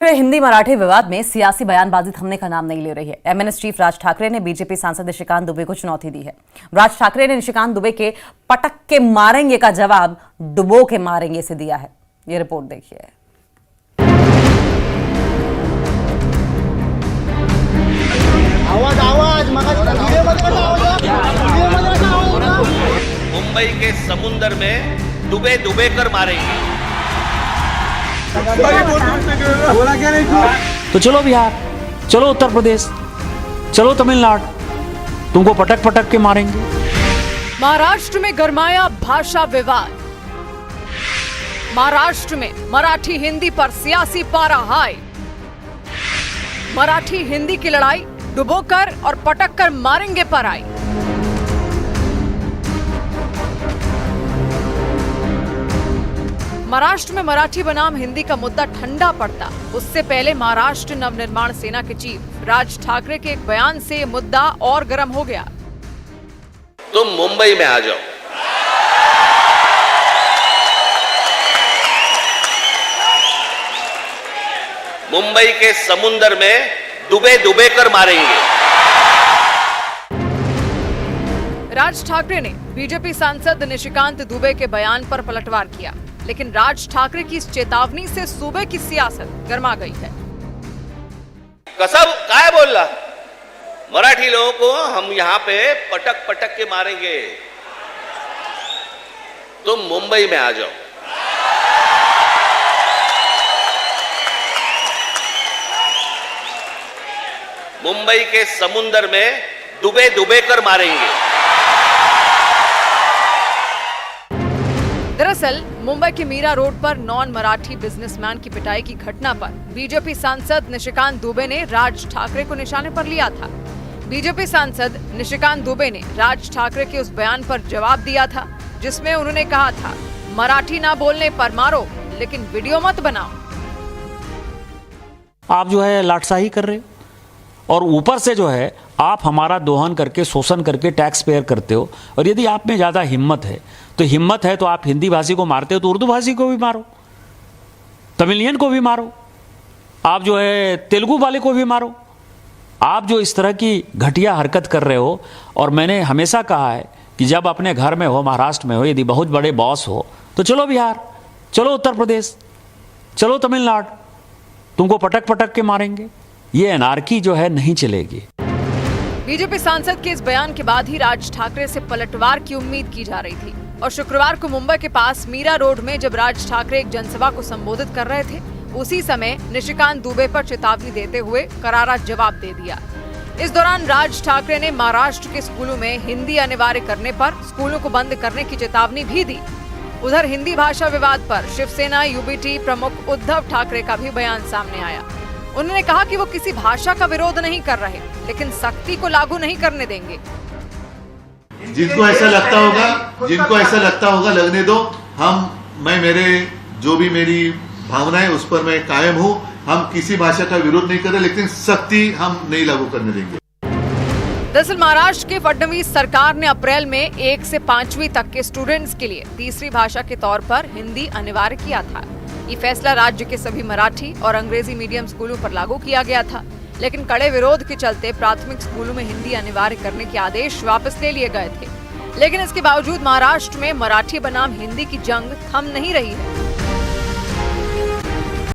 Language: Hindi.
हिंदी मराठी विवाद में सियासी बयानबाजी थमने का नाम नहीं ले रही है। एमएनएस चीफ राज ठाकरे ने बीजेपी सांसद निशिकांत दुबे को चुनौती दी है। राज ठाकरे ने निशिकांत दुबे के पटक के मारेंगे का जवाब डुबो के मारेंगे से दिया है। ये रिपोर्ट देखिए। मुंबई के समुंदर में डुबे डुबे कर मारेंगे। तो चलो बिहार, चलो उत्तर प्रदेश, चलो तमिलनाडु, तुमको पटक पटक के मारेंगे। महाराष्ट्र में गरमाया भाषा विवाद। महाराष्ट्र में मराठी हिंदी पर सियासी पारा हाई। मराठी हिंदी की लड़ाई डुबोकर और पटक कर मारेंगे पर आई। महाराष्ट्र में मराठी बनाम हिंदी का मुद्दा ठंडा पड़ता उससे पहले महाराष्ट्र नवनिर्माण सेना के चीफ राज ठाकरे के एक बयान से ये मुद्दा और गर्म हो गया। तुम मुंबई में आ जाओ, मुंबई के समुंदर में डुबे डुबे कर मारेंगे। राज ठाकरे ने बीजेपी सांसद निशिकांत दुबे के बयान पर पलटवार किया, लेकिन राज ठाकरे की इस चेतावनी से सूबे की सियासत गर्मा गई है। कसम काय बोल रहा, मराठी लोगों को हम यहां पे पटक पटक के मारेंगे। तुम मुंबई में आ जाओ, मुंबई के समुंदर में डुबे डुबे कर मारेंगे। दरअसल मुंबई के मीरा रोड पर नॉन मराठी बिजनेसमैन की पिटाई की घटना पर बीजेपी सांसद निशिकांत दुबे ने राज ठाकरे को निशाने पर लिया था। बीजेपी सांसद निशिकांत दुबे ने राज ठाकरे के उस बयान पर जवाब दिया था जिसमें उन्होंने कहा था, मराठी ना बोलने पर मारो लेकिन वीडियो मत बनाओ। आप जो है लाटसाही कर रहे हो और ऊपर से जो है आप हमारा दोहन करके शोषण करके टैक्स पेयर करते हो। और यदि आप में ज्यादा हिम्मत है तो आप हिंदी भाषी को मारते हो तो उर्दू भाषी को भी मारो, तमिलियन को भी मारो, आप जो है तेलुगु वाले को भी मारो। आप जो इस तरह की घटिया हरकत कर रहे हो, और मैंने हमेशा कहा है कि जब अपने घर में हो, महाराष्ट्र में हो, यदि बहुत बड़े बॉस हो तो चलो बिहार, चलो उत्तर प्रदेश, चलो तमिलनाडु, तुमको पटक पटक के मारेंगे। ये एनार्की जो है नहीं चलेगी। बीजेपी सांसद के इस बयान के बाद ही राज ठाकरे से पलटवार की उम्मीद की जा रही थी, और शुक्रवार को मुंबई के पास मीरा रोड में जब राज ठाकरे एक जनसभा को संबोधित कर रहे थे, उसी समय निशिकांत दुबे पर चेतावनी देते हुए करारा जवाब दे दिया। इस दौरान राज ठाकरे ने महाराष्ट्र के स्कूलों में हिंदी अनिवार्य करने पर स्कूलों को बंद करने की चेतावनी भी दी। उधर हिंदी भाषा विवाद पर शिवसेना यूबीटी प्रमुख उद्धव ठाकरे का भी बयान सामने आया। उन्होंने कहा कि वो किसी भाषा का विरोध नहीं कर रहे, लेकिन सख्ती को लागू नहीं करने देंगे। जिनको ऐसा लगता होगा लगने दो। मैं मेरे जो भी मेरी भावना है उस पर मैं कायम हूँ। हम किसी भाषा का विरोध नहीं कर रहे, लेकिन सख्ती हम नहीं लागू करने देंगे। दरअसल महाराष्ट्र के फडणवीस सरकार ने अप्रैल में 1 से 5वीं तक के स्टूडेंट्स के लिए तीसरी भाषा के तौर पर हिंदी अनिवार्य किया था। ये फैसला राज्य के सभी मराठी और अंग्रेजी मीडियम स्कूलों पर लागू किया गया था, लेकिन कड़े विरोध के चलते प्राथमिक स्कूलों में हिंदी अनिवार्य करने के आदेश वापस ले लिए गए थे। लेकिन इसके बावजूद महाराष्ट्र में मराठी बनाम हिंदी की जंग थम नहीं रही है।